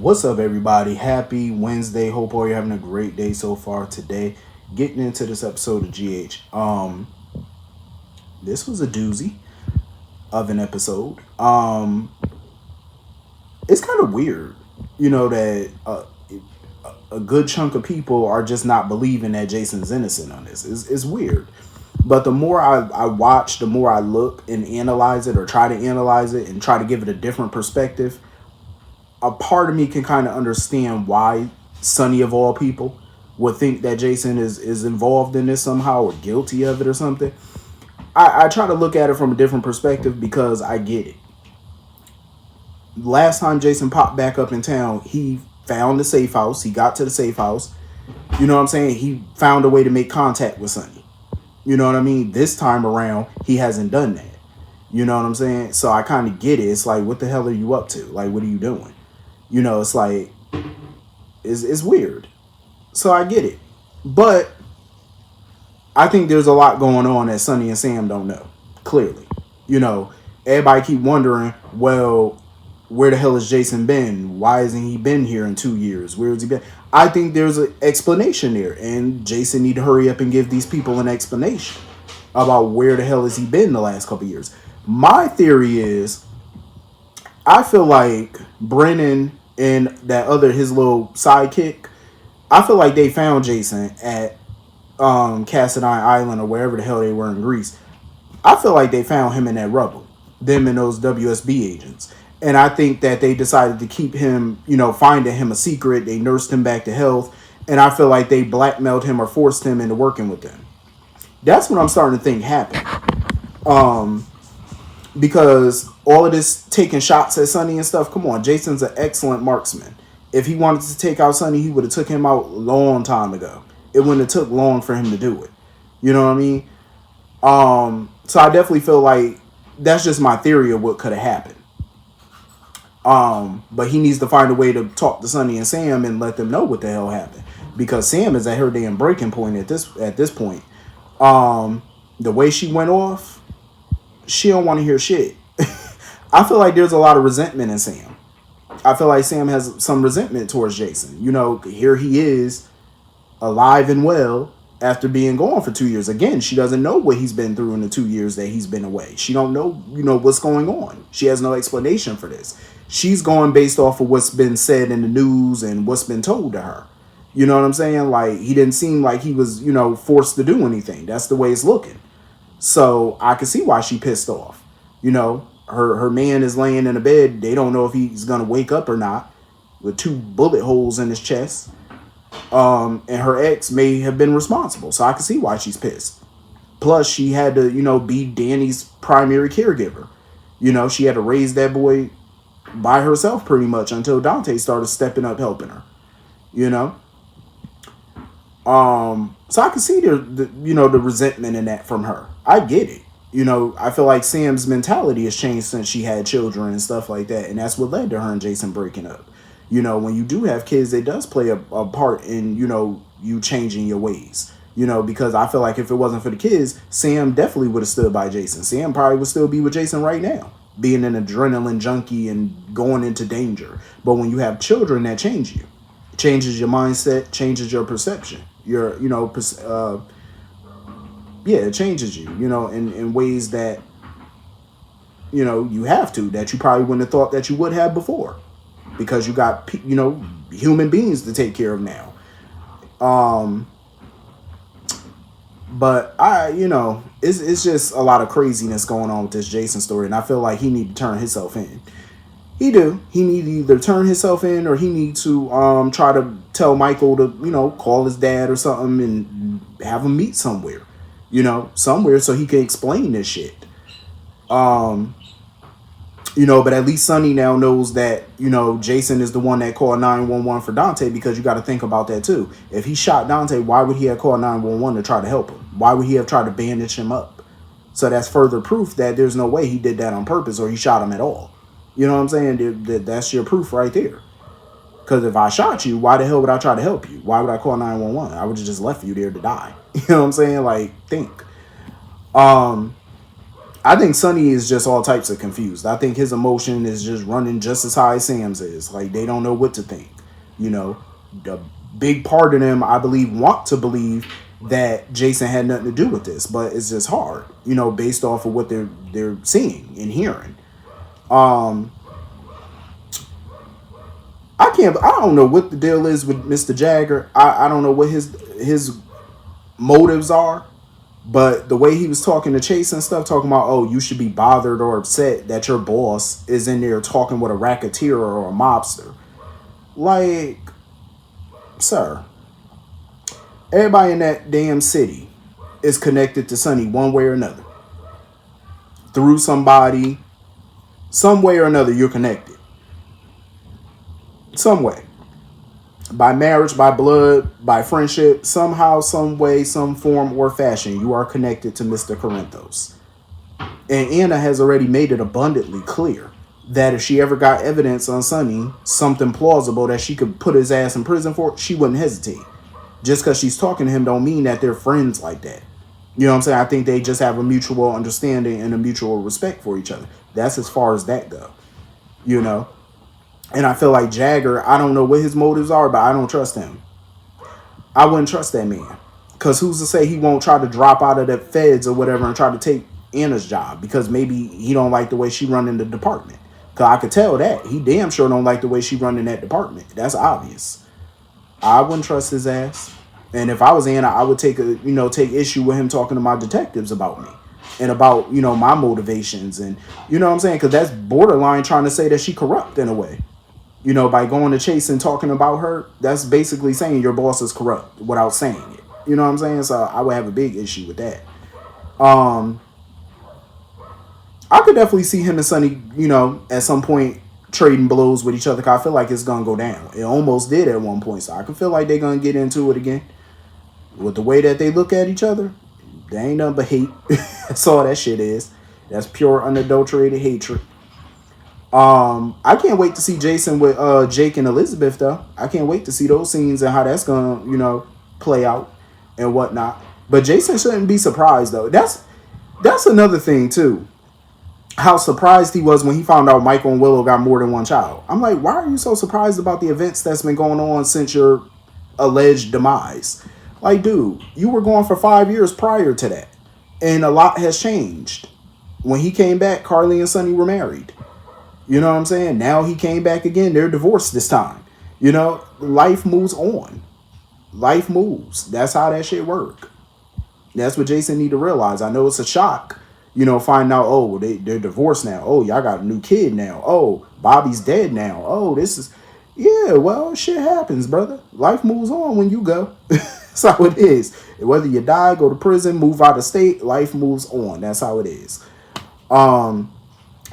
What's up, everybody? Happy Wednesday. Hope all you're having a great day so far today. Getting into this episode of GH. This was a doozy of an episode. It's kind of weird, that a good chunk of people are just not believing that Jason's innocent on this. It's weird. But the more I watch, the more I look and analyze it or try to analyze it and try to give it a different perspective, a part of me can kind of understand why Sonny of all people would think that Jason is involved in this somehow or guilty of it or something. I try to look at it from a different perspective because I get it. Last time Jason popped back up in town, he found the safe house. He got to the safe house. You know what I'm saying? He found a way to make contact with Sonny. You know what I mean? This time around, he hasn't done that. You know what I'm saying? So I kind of get it. It's like, what the hell are you up to? Like, what are you doing? It's like, it's weird. So I get it. But I think there's a lot going on that Sonny and Sam don't know. Clearly. Everybody keep wondering, well, where the hell has Jason been? Why hasn't he been here in 2 years? Where has he been? I think there's an explanation there. And Jason need to hurry up and give these people an explanation about where the hell has he been the last couple years. My theory is, I feel like Brennan and his little sidekick, I feel like they found Jason at Cassadine Island or wherever the hell they were in Greece. I feel like they found him in that rubble, them and those WSB agents. And I think that they decided to keep him, finding him a secret. They nursed him back to health. And I feel like they blackmailed him or forced him into working with them. That's what I'm starting to think happened. Because all of this taking shots at Sonny and stuff, come on, Jason's an excellent marksman. If he wanted to take out Sonny, he would have took him out a long time ago. It wouldn't have took long for him to do it. You know what I mean? So I definitely feel like that's just my theory of what could have happened. But he needs to find a way to talk to Sonny and Sam and let them know what the hell happened. Because Sam is at her damn breaking point at this point. The way she went off, she don't want to hear shit. I feel like there's a lot of resentment in Sam. I feel like Sam has some resentment towards Jason. Here he is, alive and well, after being gone for 2 years. Again, she doesn't know what he's been through in the 2 years that he's been away. She don't know, what's going on. She has no explanation for this. She's going based off of what's been said in the news and what's been told to her. You know what I'm saying? Like, he didn't seem like he was, forced to do anything. That's the way it's looking. So I can see why she pissed off. Her man is laying in a bed. They don't know if he's going to wake up or not, with 2 bullet holes in his chest. And her ex may have been responsible. So I can see why she's pissed. Plus, she had to, be Danny's primary caregiver. She had to raise that boy by herself pretty much until Dante started stepping up helping her. So I can see the resentment in that from her. I get it. I feel like Sam's mentality has changed since she had children and stuff like that. And that's what led to her and Jason breaking up. When you do have kids, it does play a part in, you changing your ways. Because I feel like if it wasn't for the kids, Sam definitely would have stood by Jason. Sam probably would still be with Jason right now, being an adrenaline junkie and going into danger. But when you have children, that change you. It changes your mindset, changes your perception. It changes you, in ways that, you have to, that you probably wouldn't have thought that you would have before. Because you got, human beings to take care of now. But it's just a lot of craziness going on with this Jason story. And I feel like he need to turn himself in. He do. He need to either turn himself in or he need to try to tell Michael to, call his dad or something and have him meet somewhere. Somewhere so he can explain this shit. But at least Sonny now knows that, Jason is the one that called 911 for Dante, because you got to think about that too. If he shot Dante, why would he have called 911 to try to help him? Why would he have tried to bandage him up? So that's further proof that there's no way he did that on purpose or he shot him at all. You know what I'm saying? That's your proof right there. Because if I shot you, why the hell would I try to help you? Why would I call 911? I would have just left you there to die. You know what I'm saying? Like, think. I I think Sonny is just all types of confused. I think his emotion is just running just as high as Sam's is. Like, they don't know what to think. You know, the big part of them, I believe, want to believe that Jason had nothing to do with this, but it's just hard, you know, based off of what they're seeing and hearing. Um, I don't know what the deal is with Mr. Jagger. I don't know what his motives are. But the way he was talking to Chase and stuff, talking about, oh, you should be bothered or upset that your boss is in there talking with a racketeer or a mobster. Like, sir, everybody in that damn city is connected to Sonny one way or another. Through somebody, some way or another, you're connected. Some way. By marriage, by blood, by friendship, somehow, some way, some form or fashion, you are connected to Mr. Corinthos. And Anna has already made it abundantly clear that if she ever got evidence on Sonny, something plausible that she could put his ass in prison for, she wouldn't hesitate. Just because she's talking to him don't mean that they're friends like that. You know what I'm saying? I think they just have a mutual understanding and a mutual respect for each other. That's as far as that go. You know? And I feel like Jagger, I don't know what his motives are, but I don't trust him. I wouldn't trust that man. Because who's to say he won't try to drop out of the feds or whatever and try to take Anna's job? Because maybe he don't like the way she run in the department. Because I could tell that. He damn sure don't like the way she run in that department. That's obvious. I wouldn't trust his ass. And if I was Anna, I would take issue with him talking to my detectives about me. And about, my motivations. And, you know what I'm saying? Because that's borderline trying to say that she corrupt in a way. By going to Chase and talking about her, that's basically saying your boss is corrupt without saying it. You know what I'm saying? So I would have a big issue with that. I could definitely see him and Sonny, at some point trading blows with each other. Cause I feel like it's going to go down. It almost did at one point. So I can feel like they're going to get into it again. With the way that they look at each other, they ain't nothing but hate. That's all that shit is. That's pure unadulterated hatred. I can't wait to see Jason with Jake and Elizabeth though. I can't wait to see those scenes and how that's gonna, play out and whatnot. But Jason shouldn't be surprised though. That's another thing too. How surprised he was when he found out Michael and Willow got more than one child. I'm like, why are you so surprised about the events that's been going on since your alleged demise? Like, dude, you were gone for 5 years prior to that. And a lot has changed. When he came back, Carly and Sonny were married. You know what I'm saying? Now he came back again. They're divorced this time. Life moves on. Life moves. That's how that shit work. That's what Jason need to realize. I know it's a shock, finding out, oh, they're divorced now. Oh, y'all got a new kid now. Oh, Bobby's dead now. Oh, yeah, well, shit happens, brother. Life moves on when you go. That's how it is. Whether you die, go to prison, move out of state, life moves on. That's how it is.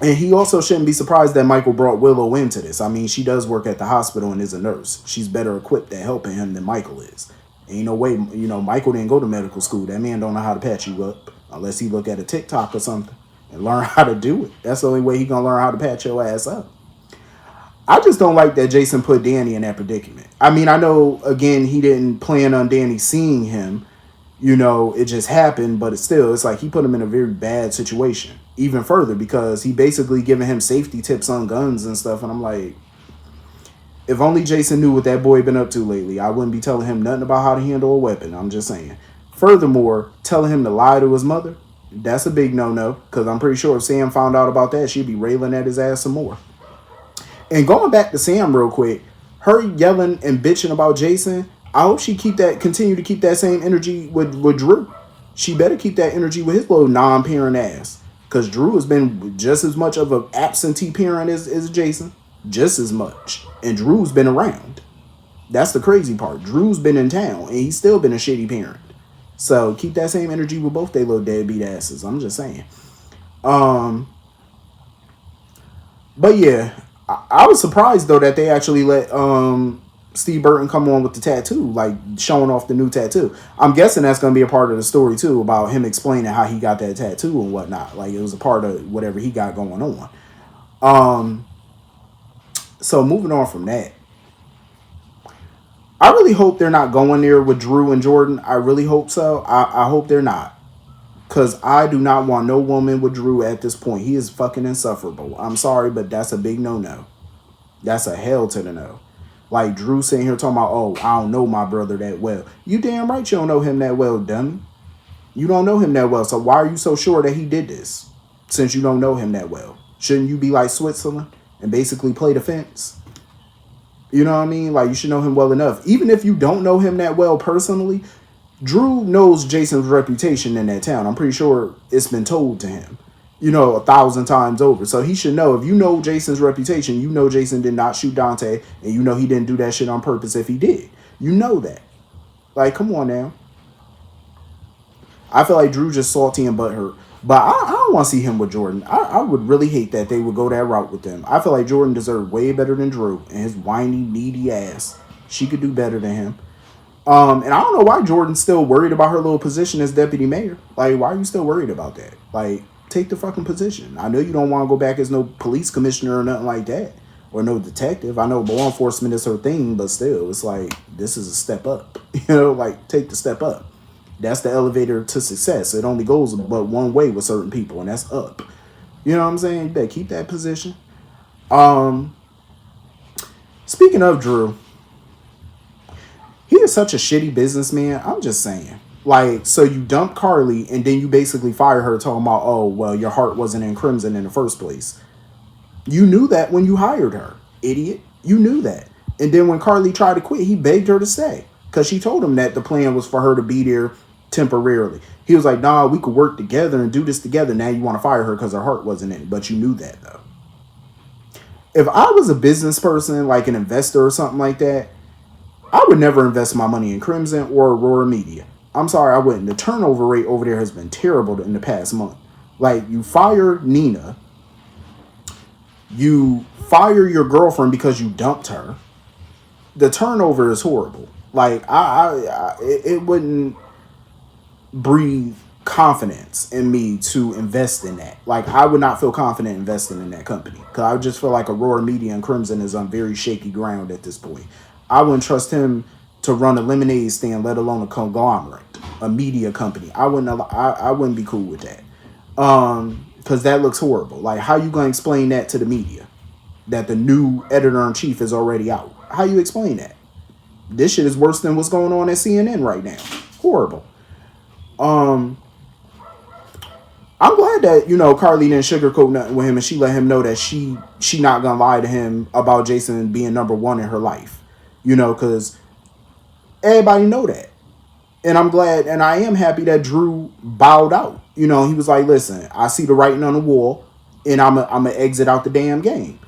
And he also shouldn't be surprised that Michael brought Willow into this. I mean, she does work at the hospital and is a nurse. She's better equipped at helping him than Michael is. Ain't no way, Michael didn't go to medical school. That man don't know how to patch you up unless he look at a TikTok or something and learn how to do it. That's the only way he gonna learn how to patch your ass up. I just don't like that Jason put Danny in that predicament. I mean, I know, again, he didn't plan on Danny seeing him. It just happened, but it's like he put him in a very bad situation. Even further, because he basically giving him safety tips on guns and stuff. And I'm like, if only Jason knew what that boy been up to lately, I wouldn't be telling him nothing about how to handle a weapon. I'm just saying. Furthermore, telling him to lie to his mother, that's a big no-no. Because I'm pretty sure if Sam found out about that, she'd be railing at his ass some more. And going back to Sam real quick, her yelling and bitching about Jason, I hope she continue to keep that same energy with Drew. She better keep that energy with his little non-parent ass. Because Drew has been just as much of an absentee parent as Jason. Just as much. And Drew's been around. That's the crazy part. Drew's been in town. And he's still been a shitty parent. So keep that same energy with both they little deadbeat asses. I'm just saying. But yeah. I was surprised though that they actually let Steve Burton come on with the tattoo, like showing off the new tattoo. I'm guessing that's going to be a part of the story too, about him explaining how he got that tattoo and whatnot. Like it was a part of whatever he got going on. So moving on from that, I really hope they're not going there with Drew and Jordan. I really hope so. I hope they're not, Because I do not want no woman with Drew at this point. He is fucking insufferable. I'm sorry, but that's a big no-no. That's a hell to the no. Like Drew sitting here talking about, oh, I don't know my brother that well. You damn right you don't know him that well, dummy. You don't know him that well. So why are you so sure that he did this? Since you don't know him that well. Shouldn't you be like Switzerland and basically play the fence? You know what I mean? Like you should know him well enough. Even if you don't know him that well personally, Drew knows Jason's reputation in that town. I'm pretty sure it's been told to him, 1,000 times over. So he should know. If you know Jason's reputation, you know Jason did not shoot Dante, and you know he didn't do that shit on purpose if he did. You know that. Like, come on now. I feel like Drew just salty and butthurt. But I don't want to see him with Jordan. I would really hate that they would go that route with them. I feel like Jordan deserved way better than Drew, and his whiny, needy ass. She could do better than him. And I don't know why Jordan's still worried about her little position as deputy mayor. Like, why are you still worried about that? Like, take the fucking position. I know you don't want to go back as no police commissioner or nothing like that. Or no detective. I know law enforcement is her thing, but still, it's like, this is a step up. Like, take the step up. That's the elevator to success. It only goes but one way with certain people, and that's up. You know what I'm saying? You better keep that position. Speaking of Drew, he is such a shitty businessman. I'm just saying. Like, so you dump Carly and then you basically fire her talking about, oh, well, your heart wasn't in Crimson in the first place. You knew that when you hired her, idiot. You knew that. And then when Carly tried to quit, he begged her to stay. Because she told him that the plan was for her to be there temporarily. He was like, nah, we could work together and do this together. Now you want to fire her because her heart wasn't in it. But you knew that, though. If I was a business person, like an investor or something like that, I would never invest my money in Crimson or Aurora Media. I'm sorry, I wouldn't. The turnover rate over there has been terrible in the past month. Like, you fire Nina. You fire your girlfriend because you dumped her. The turnover is horrible. Like, it wouldn't breathe confidence in me to invest in that. Like, I would not feel confident investing in that company. Because I would just feel like Aurora Media and Crimson is on very shaky ground at this point. I wouldn't trust him to run a lemonade stand, let alone a conglomerate, a media company. I wouldn't be cool with that. Because that looks horrible. Like, how you going to explain that to the media? That the new editor-in-chief is already out. How you explain that? This shit is worse than what's going on at CNN right now. Horrible. I'm glad that, Carly didn't sugarcoat nothing with him and she let him know that she not gonna lie to him about Jason being number one in her life. Because everybody know that. And I'm glad, and I am happy that Drew bowed out. He was like, listen, I see the writing on the wall, and I'm a exit out the damn game.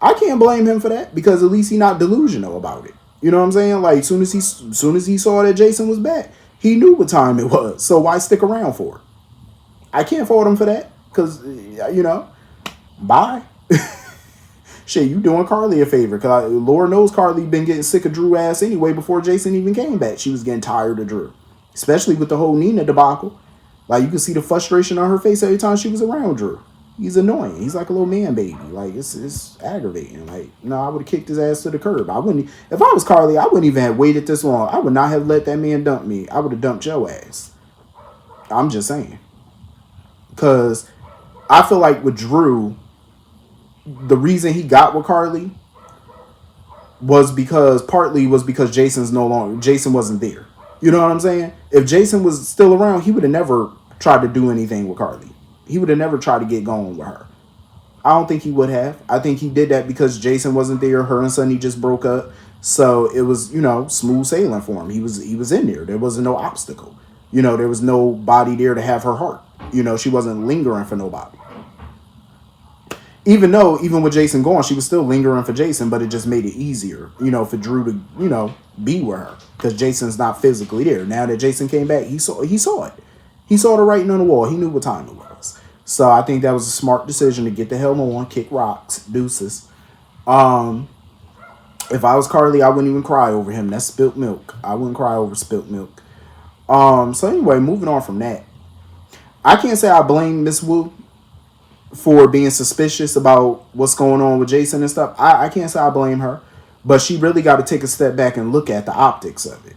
I can't blame him for that, because at least he's not delusional about it. You know what I'm saying? Like, soon as he saw that Jason was back, he knew what time it was. So why stick around for it? I can't fault him for that, because, bye. Shit, you doing Carly a favor, because Lord knows Carly been getting sick of Drew ass anyway before Jason even came back. She was getting tired of Drew, especially with the whole Nina debacle. Like, you could see the frustration on her face every time she was around Drew. He's annoying. He's like a little man baby. Like, it's aggravating. Like, no, I would have kicked his ass to the curb. I wouldn't. If I was Carly, I wouldn't even have waited this long. I would not have let that man dump me. I would have dumped your ass. I'm just saying. Because I feel like with Drew, the reason he got with Carly partly was because Jason wasn't there. You know what I'm saying? If Jason was still around, he would have never tried to do anything with Carly. He would have never tried to get going with her. I don't think he would have. I think he did that because Jason wasn't there. Her and Sonny just broke up. So it was, smooth sailing for him. He was in there. There wasn't no obstacle. There was nobody there to have her heart. She wasn't lingering for nobody. Even with Jason gone, she was still lingering for Jason, but it just made it easier, for Drew to, be with her. Because Jason's not physically there. Now that Jason came back, he saw it. He saw the writing on the wall. He knew what time it was. So I think that was a smart decision to get the hell on, kick rocks, deuces. If I was Carly, I wouldn't even cry over him. That's spilt milk. I wouldn't cry over spilt milk. So anyway, moving on from that. I can't say I blame Miss Wu for being suspicious about what's going on with Jason and stuff. I can't say I blame her. But she really got to take a step back and look at the optics of it.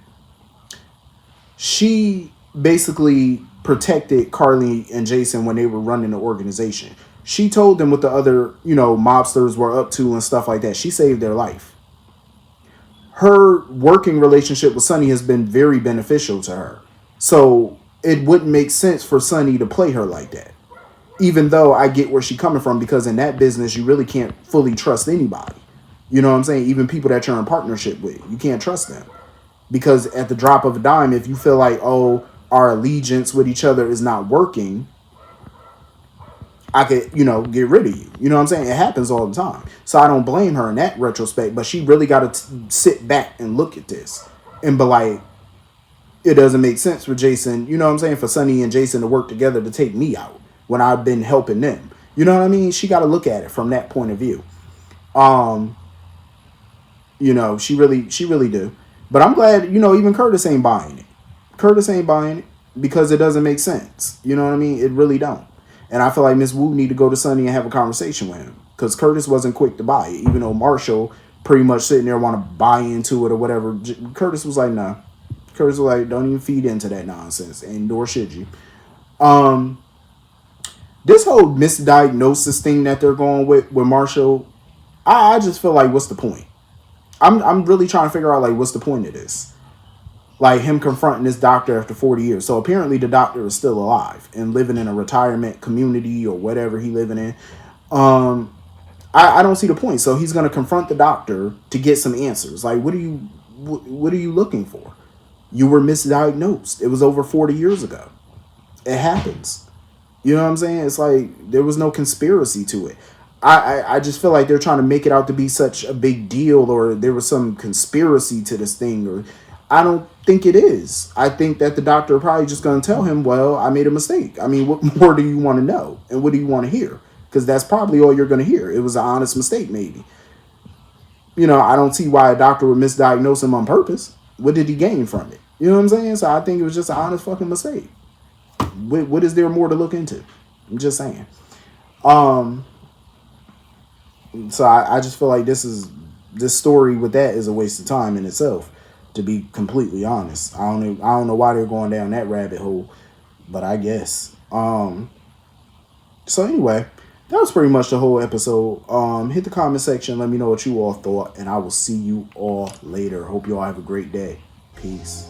She basically protected Carly and Jason when they were running the organization. She told them what the other, mobsters were up to and stuff like that. She saved their life. Her working relationship with Sonny has been very beneficial to her. So it wouldn't make sense for Sonny to play her like that. Even though I get where she's coming from, because in that business, you really can't fully trust anybody. You know what I'm saying? Even people that you're in partnership with, you can't trust them. Because at the drop of a dime, if you feel like, oh, our allegiance with each other is not working, I could, get rid of you. You know what I'm saying? It happens all the time. So I don't blame her in that retrospect, but she really got to sit back and look at this and be like, it doesn't make sense for Jason, you know what I'm saying, for Sonny and Jason to work together to take me out when I've been helping them. You know what I mean? She got to look at it from that point of view. She really do. But I'm glad, even Curtis ain't buying it. Curtis ain't buying it because it doesn't make sense. You know what I mean? It really don't. And I feel like Miss Wu need to go to Sonny and have a conversation with him, because Curtis wasn't quick to buy it, even though Marshall pretty much sitting there want to buy into it or whatever. Curtis was like, nah. Curtis was like, don't even feed into that nonsense, and nor should you. This whole misdiagnosis thing that they're going with Marshall, I just feel like, what's the point? I'm really trying to figure out, like, what's the point of this? Like, him confronting this doctor after 40 years. So apparently the doctor is still alive and living in a retirement community or whatever he living in. I don't see the point. So he's going to confront the doctor to get some answers. Like, what are you looking for? You were misdiagnosed. It was over 40 years ago. It happens. You know what I'm saying? It's like there was no conspiracy to it. I just feel like they're trying to make it out to be such a big deal, or there was some conspiracy to this thing, or I don't think it is. I think that the doctor probably just going to tell him, well, I made a mistake. I mean, what more do you want to know? And what do you want to hear? Because that's probably all you're going to hear. It was an honest mistake, maybe. I don't see why a doctor would misdiagnose him on purpose. What did he gain from it? You know what I'm saying? So I think it was just an honest fucking mistake. What is there more to look into? I'm just saying. So I just feel like this story with that is a waste of time in itself, to be completely honest. I don't know why they're going down that rabbit hole, but I guess. So anyway, that was pretty much the whole episode. Hit the comment section, let me know what you all thought, and I will see you all later. Hope you all have a great day. Peace.